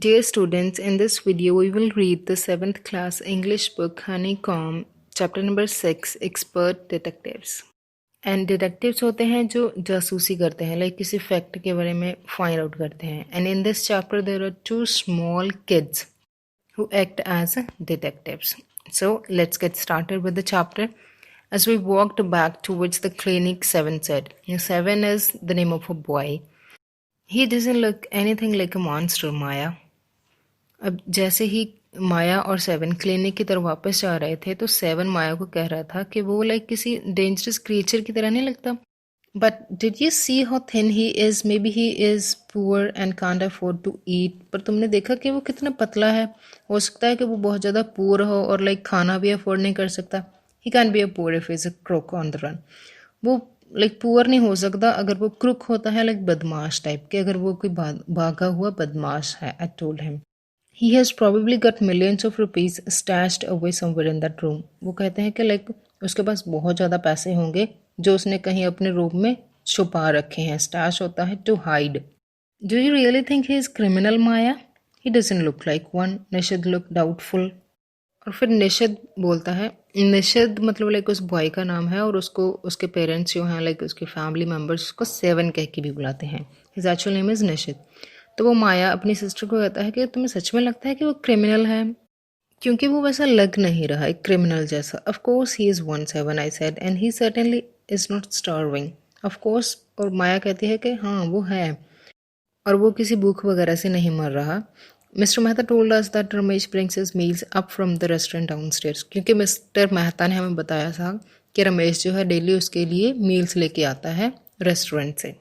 Dear students, in this video we will read the 7th class English book Honeycomb, chapter number 6, Expert Detectives. And detectives होते हैं जो जासूसी करते हैं, like किसी फैक्ट के बारे में फाइंड आउट करते हैं. And in this chapter there are 2 small kids who act as detectives. So let's get started with the chapter. As we walked back towards the clinic, Seven said. Seven is the name of a boy. He doesn't look anything like a monster, Maya. अब जैसे ही माया और seven clinic की तरफ वापस जा रहे थे तो सेवन माया को कह रहा था कि वो लाइक किसी डेंजरस क्रिएचर की तरह नहीं लगता. But did you see how thin he is, maybe he is poor and can't afford to eat. पर तुमने देखा कि वो कितना पतला है. हो सकता है कि वो बहुत ज़्यादा पुअर हो और लाइक खाना भी अफोर्ड नहीं कर सकता. He can be a poor if is a crook on the run. वो लाइक पुअर नहीं हो सकता अगर वो क्रुक होता है, लाइक बदमाश टाइप के, अगर वो कोई भागा हुआ बदमाश है. आई told him. He has probably got millions of rupees stashed away somewhere in that room. वो कहते हैं कि लाइक उसके पास बहुत ज़्यादा पैसे होंगे जो उसने कहीं अपने रूम में छुपा रखे हैं. स्टैश होता है to hide. Do you really think he is criminal, Maya? He doesn't look like one. Nishad look doubtful. और फिर निषद बोलता है, निषद मतलब लाइक उस बॉय का नाम है और उसको उसके पेरेंट्स जो हैं लाइक उसके फैमिली मेम्बर्स उसको सेवन कह के भी बुलाते हैं. His actual name is Nishad. तो वो माया अपनी सिस्टर को कहता है कि तुम्हें सच में लगता है कि वो क्रिमिनल है, क्योंकि वो वैसा लग नहीं रहा एक क्रिमिनल जैसा. Of course he is 1-7, I said, and he certainly is not starving. Of course. और माया कहती है कि हाँ वो है और वो किसी भूख वगैरह से नहीं मर रहा. Mister Mehta told us that Ramesh brings his meals up from the restaurant downstairs. क्योंकि मिस्टर मेहता ने हमें बताया था कि रमेश जो है डेली उसके लिए मील्स लेके आता है रेस्टोरेंट से.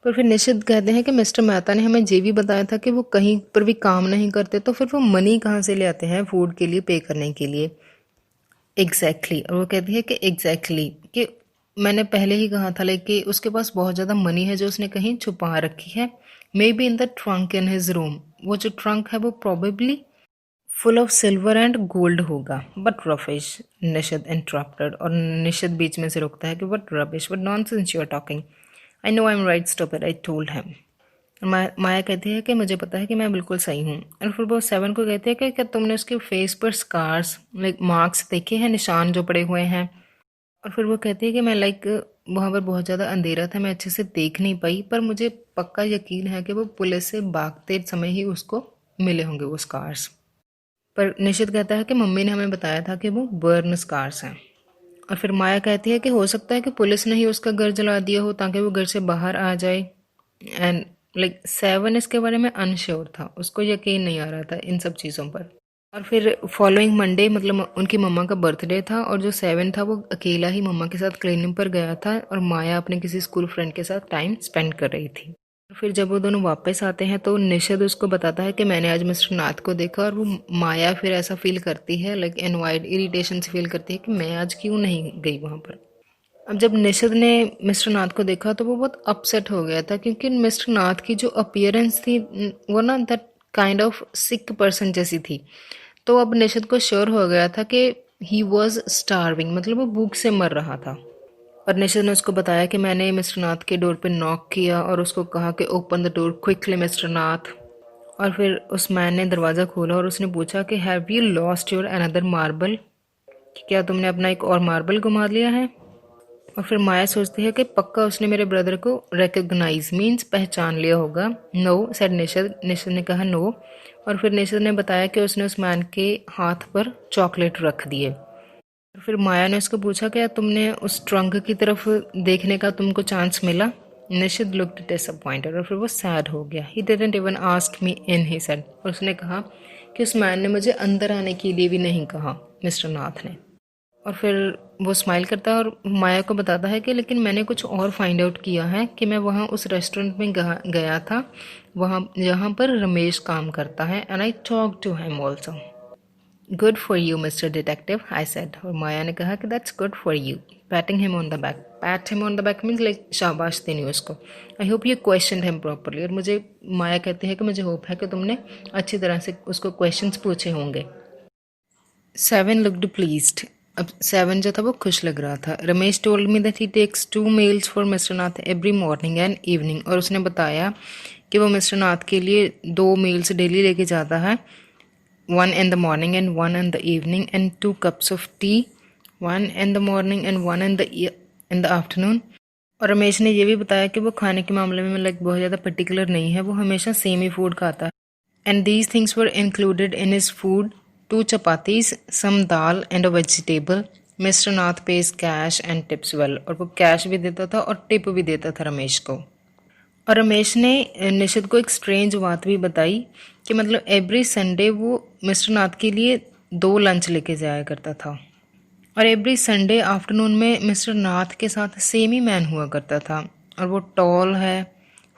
पर फिर निषिद्ध कहते हैं कि मिस्टर मेहता ने हमें ये भी बताया था कि वो कहीं पर भी काम नहीं करते, तो फिर वो मनी कहाँ से ले आते हैं फूड के लिए पे करने के लिए. एग्जैक्टली. और वो कहती है कि एग्जैक्टली कि मैंने पहले ही कहा था लाइक कि उसके पास बहुत ज़्यादा मनी है जो उसने कहीं छुपा रखी है. May be in the trunk in his room. वो जो ट्रंक है वो probably full of silver and gold होगा. बट रफिश, निषिद्ध इंटरप्टेड. और निषिद्ध बीच में से रोकता है कि what rubbish, what nonsense you are talking. I know I'm right, stupid, I told him. Maya कहती है कि मुझे पता है कि मैं बिल्कुल सही हूँ. और फिर वो सेवन को कहती है कि क्या तुमने उसके फेस पर स्कार्स लाइक मार्क्स देखे हैं, निशान जो पड़े हुए हैं. और फिर वो कहती है कि मैं लाइक वहाँ पर बहुत ज़्यादा अंधेरा था, मैं अच्छे से देख नहीं पाई, पर मुझे पक्का यकीन है कि वो पुलिस से भागते समय ही उसको मिले होंगे वो स्कार्स. पर निश्चित कहता है कि मम्मी ने हमें बताया था कि वो बर्न स्कार्स हैं. और फिर माया कहती है कि हो सकता है कि पुलिस ने ही उसका घर जला दिया हो ताकि वो घर से बाहर आ जाए. एंड लाइक सेवन इसके बारे में अनश्योर था, उसको यकीन नहीं आ रहा था इन सब चीज़ों पर. और फिर फॉलोइंग मंडे मतलब उनकी मम्मा का बर्थडे था और जो सेवन था वो अकेला ही मम्मा के साथ क्लिनिक पर गया था और माया अपने किसी स्कूल फ्रेंड के साथ टाइम स्पेंड कर रही थी. फिर जब वो दोनों वापस आते हैं तो निषद उसको बताता है कि मैंने आज मिस्टर नाथ को देखा. और वो माया फिर ऐसा फील करती है लाइक एनवाइड इरिटेशन से फील करती है कि मैं आज क्यों नहीं गई वहाँ पर. अब जब निषद ने मिस्टर नाथ को देखा तो वो बहुत अपसेट हो गया था, क्योंकि मिस्टर नाथ की जो अपीयरेंस थी वो ना that kind of sick person जैसी थी. तो अब निषद को श्योर हो गया था कि ही वॉज स्टार्विंग, मतलब वो भूख से मर रहा था. और निषद ने उसको बताया कि मैंने मिस्टर नाथ के डोर पे नॉक किया और उसको कहा कि open the door quickly mister Nath. और फिर उस मैन ने दरवाज़ा खोला और उसने पूछा कि have you lost your another marble, क्या तुमने अपना एक और मार्बल घुमा लिया है. और फिर माया सोचती है कि पक्का उसने मेरे ब्रदर को रिकग्नाइज मीन्स पहचान लिया होगा. नो सेड निषद. निषद ने कहा नो. और फिर निषद ने बताया कि उसने उस मैन के हाथ पर चॉकलेट रख दिए. फिर माया ने उसको पूछा क्या तुमने उस ट्रंक की तरफ देखने का तुमको चांस मिला. निषिद लुक्ड डिसअपॉइंटेड और फिर वो सैड हो गया. He didn't even ask me in, he said. और उसने कहा कि उस मैन ने मुझे अंदर आने के लिए भी नहीं कहा, मिस्टर नाथ ने. और फिर वो स्माइल करता है और माया को बताता है कि लेकिन मैंने कुछ और फाइंड आउट किया है कि मैं वहाँ उस रेस्टोरेंट में गया था वहाँ जहाँ पर रमेश काम करता है. And I talk to him also. Good for you, Mr. Detective, I said. और माया ने कहा कि that's good for you. Patting him on the back. Pat him on the back means like शाबाश देनी उसको. I hope you questioned him properly. और मुझे माया कहती है कि मुझे होप है कि तुमने अच्छी तरह से उसको क्वेश्चंस पूछे होंगे. Seven looked pleased. अब सेवन जो था वो खुश लग रहा था. Ramesh told me that he takes 2 meals for Mr. Nath every morning and evening. और उसने बताया कि वो मिस्टर नाथ के लिए 2 मील्स डेली लेके जाता है, 1 in the morning and 1 in the evening, and 2 cups of tea, 1 in the morning and 1 in the afternoon. और रमेश ने ये भी बताया कि वो खाने के मामले में बहुत ज़्यादा पर्टिकुलर नहीं है, वो हमेशा सेम ही फूड खाता है. And these things were included in his food, 2 chapatis, some dal and a vegetable. Mister Nath pays cash and tips well. और वो कैश भी देता था और टिप भी देता था रमेश को. और रमेश ने निशित को एक स्ट्रेंज बात भी बताई कि मतलब एवरी संडे वो मिस्टर नाथ के लिए 2 लंच लेके जाया करता था, और एवरी संडे आफ्टरनून में मिस्टर नाथ के साथ सेम ही मैन हुआ करता था. और वो टॉल है,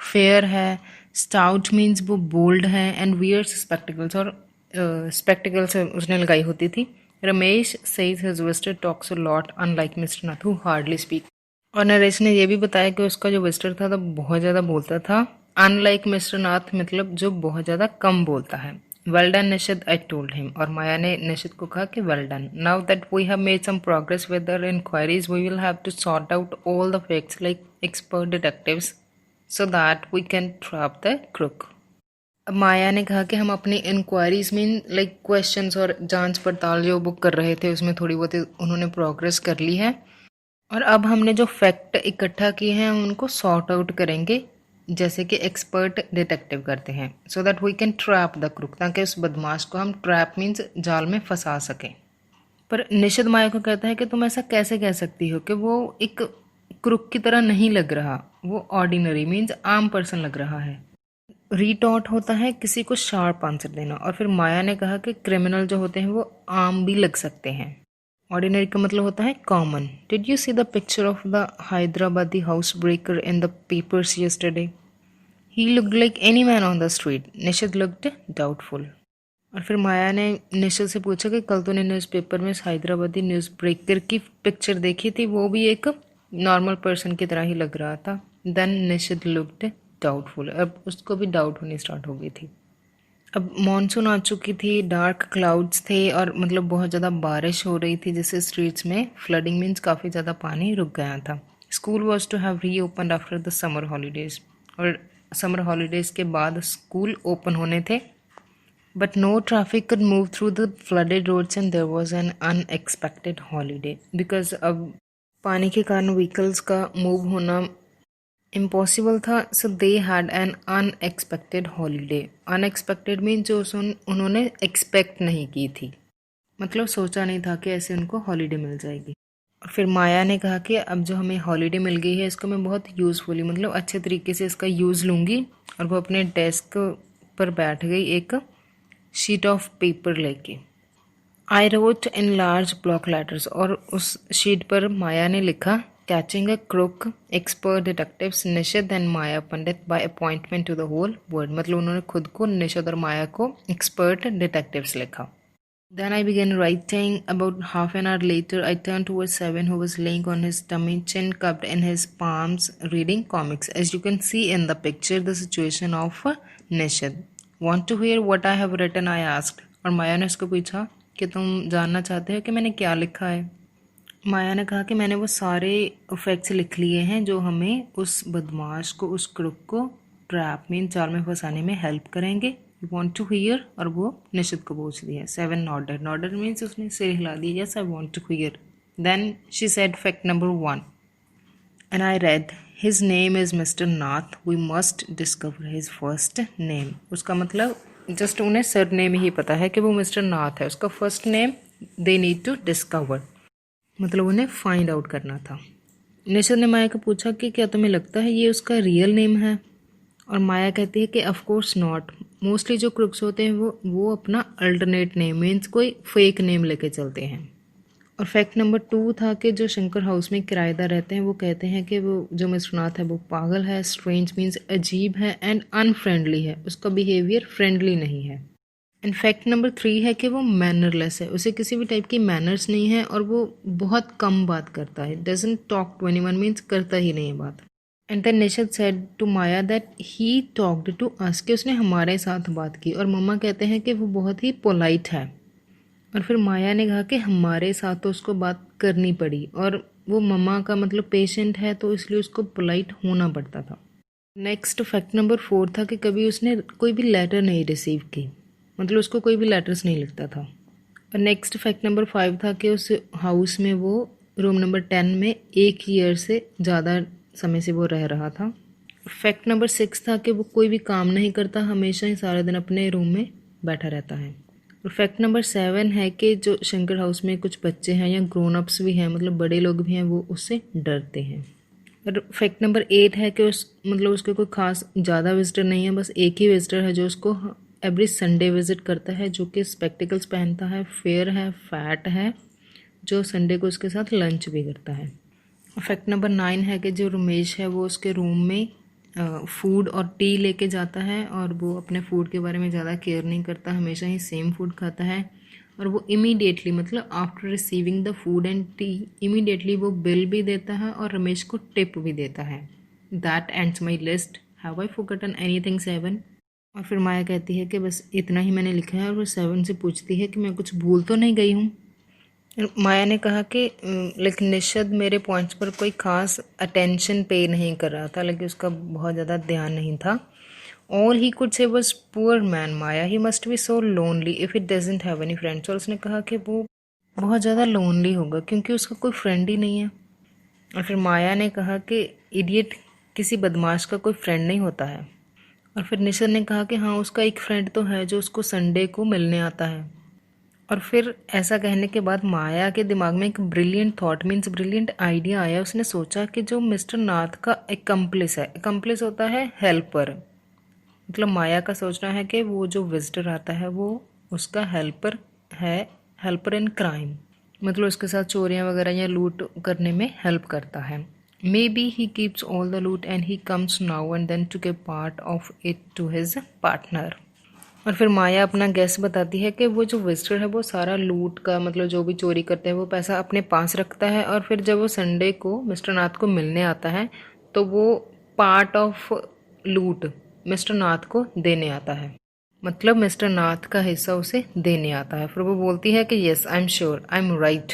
फेयर है, स्टाउट मीन्स वो बोल्ड है, एंड वियर्स स्पेक्टिकल्स, और स्पेक्टिकल्स उसने लगाई होती थी. Ramesh says his visitor talks a lot unlike mister Nath who hardly speak. और नरेश ने ये भी बताया कि उसका जो विजिटर था तो बहुत ज़्यादा बोलता था, अनलाइक मिस्टर नाथ मतलब जो बहुत ज़्यादा कम बोलता है. Well done Nishit, I told him. और माया ने निशित को कहा कि well done. Now that we have made some progress with our inquiries, we will have to sort out all the facts like expert detectives so that we can trap the crook. अब माया ने कहा कि हम अपनी inquiries में like questions और जांच पड़ताल जो बुक कर रहे थे उसमें थोड़ी बहुत उन्होंने प्रोग्रेस कर ली है, और अब हमने जो फैक्ट इकट्ठा किए हैं उनको सॉर्ट आउट करेंगे जैसे कि एक्सपर्ट डिटेक्टिव करते हैं, so that we can trap the crook, ताकि उस बदमाश को हम, ट्रैप मीन्स जाल में फंसा सकें. पर निशित माया को कहता है कि तुम ऐसा कैसे कह सकती हो कि वो एक क्रुक की तरह नहीं लग रहा, वो ऑर्डिनरी मीन्स आम पर्सन लग रहा है. रीटॉट होता है किसी को शार्प आंसर देना. और फिर माया ने कहा कि क्रिमिनल जो होते हैं वो आम भी लग सकते हैं. ऑर्डिनरी का मतलब होता है common. Did you see the picture of the Hyderabadi house breaker in the papers yesterday? He looked like any man on the street. Nishit looked doubtful. और फिर माया ने निशित से पूछा कि कल तूने न्यूज़पेपर में हैदराबादी न्यूज़ ब्रेकर की पिक्चर देखी थी, वो भी एक नॉर्मल पर्सन की तरह ही लग रहा था. देन निशित लुक्ड डाउटफुल. अब उसको भी डाउट होनी स्टार्ट हो गई थी. अब मॉनसून आ चुकी थी, डार्क क्लाउड्स थे, और मतलब बहुत ज़्यादा बारिश हो रही थी जिससे स्ट्रीट्स में फ्लडिंग मीन्स काफ़ी ज़्यादा पानी रुक गया था. School was to have reopen after the summer holidays. और समर हॉलीडेज़ के बाद स्कूल ओपन होने थे. But no traffic could move through the flooded roads and there was an unexpected holiday. Because अब पानी के कारण व्हीकल्स का मूव होना इम्पॉसिबल था, so they had an unexpected holiday. Unexpected mean जो उन्होंने एक्सपेक्ट नहीं की थी, मतलब सोचा नहीं था कि ऐसे उनको हॉलीडे मिल जाएगी. और फिर माया ने कहा कि अब जो हमें हॉलीडे मिल गई है इसको मैं बहुत यूज़फुली मतलब अच्छे तरीके से इसका यूज़ लूँगी. और वो अपने डेस्क पर बैठ गई एक शीट ऑफ पेपर लेके. I wrote in large block letters. और उस शीट पर माया ने लिखा, catching a crook, expert detectives Nishit and Maya Pandit by appointment to the whole world. मतलब उन्होंने खुद को, निशित और माया को एक्सपर्ट डिटेक्टिव्स लिखा. Then I began writing. About half an hour later, I turned towards Seven, who was laying on his tummy, chin cupped in his palms, reading comics. As you can see in the picture, the situation of Nishid. Want to hear what I have written? I asked. और माया ने उसको पूछा कि तुम जानना चाहते हो कि मैंने क्या लिखा है. माया ने कहा कि मैंने वो सारे फैक्ट्स लिख लिए हैं जो हमें उस बदमाश को, उस क्रुक को ट्रैप में, जाल में फंसाने में हेल्प करेंगे. You want to hear? और वो निशित को पूछ दिया. Seven nodded. नॉडेड मीन्स उसने सिर हिला दिया. Yes, I want to hear. Then she said fact number 1 and I read, his name is mister Nath, we must discover his first name. उसका मतलब जस्ट उन्हें सर नेम ही पता है कि वो मिस्टर नाथ है, उसका first name they need to discover, मतलब उन्हें फाइंड आउट करना था. निशित ने माया को पूछा कि क्या तुम्हें लगता है ये उसका रियल नेम है? और माया कहती है कि ऑफ कोर्स नॉट. मोस्टली जो क्रुक्स होते हैं वो अपना अल्टरनेट नेम मीन्स कोई फेक नेम लेके चलते हैं. और फैक्ट नंबर 2 था कि जो शंकर हाउस में किराएदार रहते हैं वो कहते हैं कि वो जो मिस्टर नाथ है वो पागल है, स्ट्रेंज मीन्स अजीब है, एंड अनफ्रेंडली है, उसका बिहेवियर फ्रेंडली नहीं है. एंड फैक्ट नंबर 3 है कि वो मैनरलेस है, उसे किसी भी टाइप की मैनर्स नहीं है, और वो बहुत कम बात करता है. Doesn't talk to anyone means करता ही नहीं है बात. And then Nishit said to Maya that he talked to us, कि उसने हमारे साथ बात की. और मम्मा कहते हैं कि वो बहुत ही पोलाइट है. और फिर माया ने कहा कि हमारे साथ तो उसको बात करनी पड़ी, और वो मम्मा का मतलब पेशेंट है तो इसलिए उसको पोलाइट होना पड़ता था. नेक्स्ट फैक्ट नंबर 4 था कि कभी उसने कोई भी लेटर नहीं रिसीव की, मतलब उसको कोई भी लेटर्स नहीं लिखता था। और नेक्स्ट फैक्ट नंबर 5 था कि उस हाउस में वो रूम नंबर 10 में 1 ईयर से ज़्यादा समय से वो रह रहा था। फैक्ट नंबर 6 था कि वो कोई भी काम नहीं करता, हमेशा ही सारा दिन अपने रूम में बैठा रहता है। और फैक्ट नंबर 7 है कि जो शंकर हाउस में कुछ बच्चे हैं या ग्रोन अप्स भी हैं, मतलब बड़े लोग भी हैं, वो उससे डरते हैं। और फैक्ट नंबर 8 है कि उसके कोई खास ज़्यादा विजिटर नहीं है, बस एक ही विजिटर है जो उसको एवरी संडे विजिट करता है, जो कि स्पेक्टिकल्स पहनता है, फेयर है, फैट है, जो संडे को उसके साथ लंच भी करता है। फैक्ट नंबर 9 है कि जो रमेश है वो उसके रूम में फूड और टी लेके जाता है और वो अपने फूड के बारे में ज़्यादा केयर नहीं करता, हमेशा ही सेम फूड खाता है। और वो इमीडिएटली, मतलब after receiving the food and T, immediately वो बिल भी देता है और रमेश को टिप भी देता है। That ends my list, have I forgotten anything 7? और फिर माया कहती है कि बस इतना ही मैंने लिखा है, और वो 7 से पूछती है कि मैं कुछ भूल तो नहीं गई हूँ। माया ने कहा कि लेकिन निशद मेरे पॉइंट्स पर कोई खास अटेंशन पे नहीं कर रहा था, लेकिन उसका बहुत ज़्यादा ध्यान नहीं था। All he could say was poor man Maya, he must be so lonely if it doesn't have any friends. और उसने कहा कि वो बहुत ज़्यादा लोनली होगा क्योंकि उसका कोई फ्रेंड ही नहीं है। और फिर माया ने कहा कि इडियट किसी बदमाश का कोई फ्रेंड नहीं होता है। और फिर निशद ने कहा कि हाँ, उसका एक फ्रेंड तो है जो उसको संडे को मिलने आता है। और फिर ऐसा कहने के बाद माया के दिमाग में एक brilliant thought, means brilliant idea आया। उसने सोचा कि जो मिस्टर नाथ का एकम्प्लिस है, एकम्प्लिस होता है हेल्पर, मतलब माया का सोचना है कि वो जो विजिटर आता है वो उसका हेल्पर है, हेल्पर इन क्राइम, मतलब उसके साथ चोरियां वगैरह या लूट करने में हेल्प करता है। Maybe he keeps all the loot and he comes now and then to give part of it to his partner. और फिर माया अपना गैस बताती है कि वो जो विजिटर है वो सारा लूट का, मतलब जो भी चोरी करते हैं वो पैसा अपने पास रखता है, और फिर जब वो संडे को मिस्टर नाथ को मिलने आता है तो वो पार्ट ऑफ लूट मिस्टर नाथ को देने आता है, मतलब मिस्टर नाथ का हिस्सा उसे देने आता है। फिर वो बोलती है कि yes I am sure, I am right.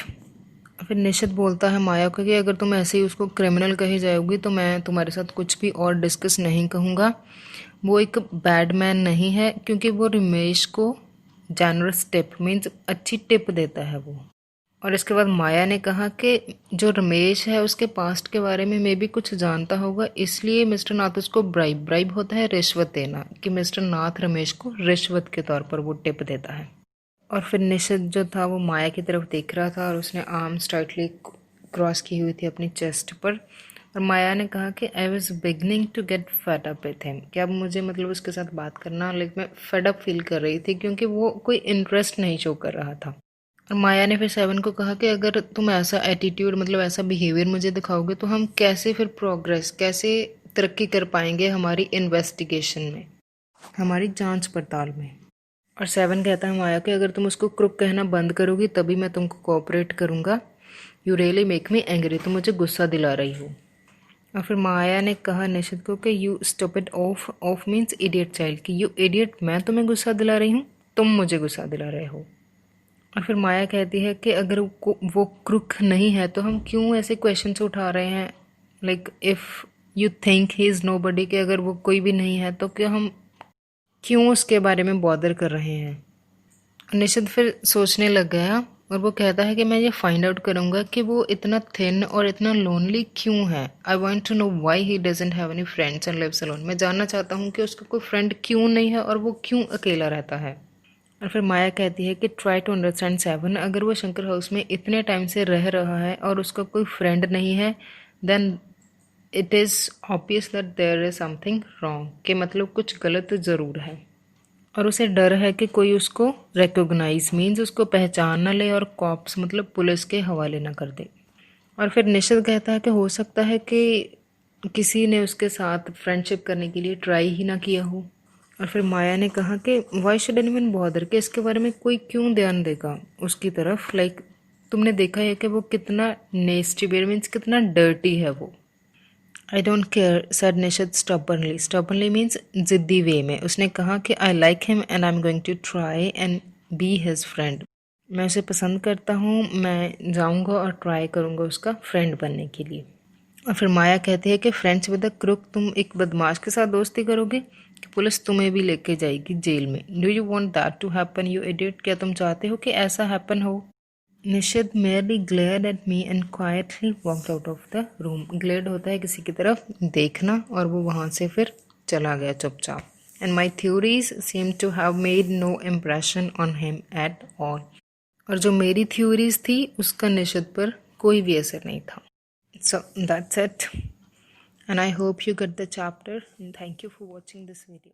फिर निशित बोलता है माया को कि अगर तुम ऐसे ही उसको क्रिमिनल कही जाओगी तो मैं तुम्हारे साथ कुछ भी और डिस्कस नहीं कहूँगा। वो एक बैड मैन नहीं है क्योंकि वो रमेश को जनरस टिप, मीन्स अच्छी टिप देता है वो। और इसके बाद माया ने कहा कि जो रमेश है उसके पास्ट के बारे में मे भी कुछ जानता होगा, इसलिए मिस्टर नाथ उसको ब्राइब होता है रिश्वत देना, कि मिस्टर नाथ रमेश को रिश्वत के तौर पर वो टिप देता है। और फिर निशित जो था वो माया की तरफ देख रहा था और उसने आर्म्स टाइटली क्रॉस की हुई थी अपनी चेस्ट पर। और माया ने कहा कि I was beginning to get fed up with him, कि अब मुझे मतलब उसके साथ बात करना, लाइक मैं फेड अप फील कर रही थी क्योंकि वो कोई इंटरेस्ट नहीं शो कर रहा था। और माया ने फिर 7 को कहा कि अगर तुम ऐसा एटीट्यूड, मतलब ऐसा बिहेवियर मुझे दिखाओगे तो हम कैसे फिर प्रोग्रेस, कैसे तरक्की कर पाएंगे हमारी इन्वेस्टिगेशन में, हमारी जांच पड़ताल में। और 7 कहता है माया कि अगर तुम उसको क्रुक कहना बंद करोगी तभी मैं तुमको कोऑपरेट करूँगा। You really make me angry, तुम मुझे गुस्सा दिला रही हो। और फिर माया ने कहा निशित को कि you stupid of means idiot child, कि यू इडियट, मैं तुम्हें गुस्सा दिला रही हूँ, तुम मुझे गुस्सा दिला रहे हो। और फिर माया कहती है कि अगर वो क्रुक नहीं है तो हम क्यों ऐसे क्वेश्चन उठा रहे हैं, like if you think he is nobody, कि अगर वो कोई भी नहीं है तो क्या हम क्यों उसके बारे में बॉदर कर रहे हैं। निशित फिर सोचने लग गया और वो कहता है कि मैं ये फाइंड आउट करूँगा कि वो इतना थिन और इतना लोनली क्यों है। I want to know why he doesn't have any friends and lives alone, मैं जानना चाहता हूँ कि उसका कोई फ्रेंड क्यों नहीं है और वो क्यों अकेला रहता है। और फिर माया कहती है कि ट्राई टू अंडरस्टैंड 7, अगर वो शंकर हाउस में इतने टाइम से रह रहा है और उसका कोई फ्रेंड नहीं है, then it is obvious that there is something wrong, कि मतलब कुछ गलत ज़रूर है। और उसे डर है कि कोई उसको रिकॉग्नाइज, मीन्स उसको पहचान ना ले और कॉप्स, मतलब पुलिस के हवाले ना कर दे। और फिर निशित कहता है कि हो सकता है कि किसी ने उसके साथ फ्रेंडशिप करने के लिए ट्राई ही ना किया हो। और फिर माया ने कहा कि वाई शुड एनीवन बॉदर, कि इसके बारे में कोई क्यों ध्यान देगा उसकी तरफ, लाइक तुमने देखा है कि वो कितना नेस्टी बेयर, मीन्स कितना डर्टी है वो। I don't care said Nishit stubbornly, stubbornly means जिद्दी वे में। उसने कहा कि I like him and I am going to try and be his friend, मैं उसे पसंद करता हूँ, मैं जाऊँगा और ट्राई करूँगा उसका फ्रेंड बनने के लिए। और फिर माया कहती है कि फ्रेंड्स विद अ क्रुक, तुम एक बदमाश के साथ दोस्ती करोगे कि पुलिस तुम्हें भी लेके जाएगी जेल में। Do you want that to happen you idiot, क्या तुम चाहते हो कि ऐसा हैपन हो। निशिद merely glared at me and quietly walked out of the room. Glared होता है किसी की तरफ देखना, और वो वहाँ से फिर चला गया चुपचाप। And my theories seem to have made no impression on him at all. और जो मेरी theories थी उसका निशिद पर कोई भी असर नहीं था। So that's it. And I hope you get the chapter, and thank you for watching this video.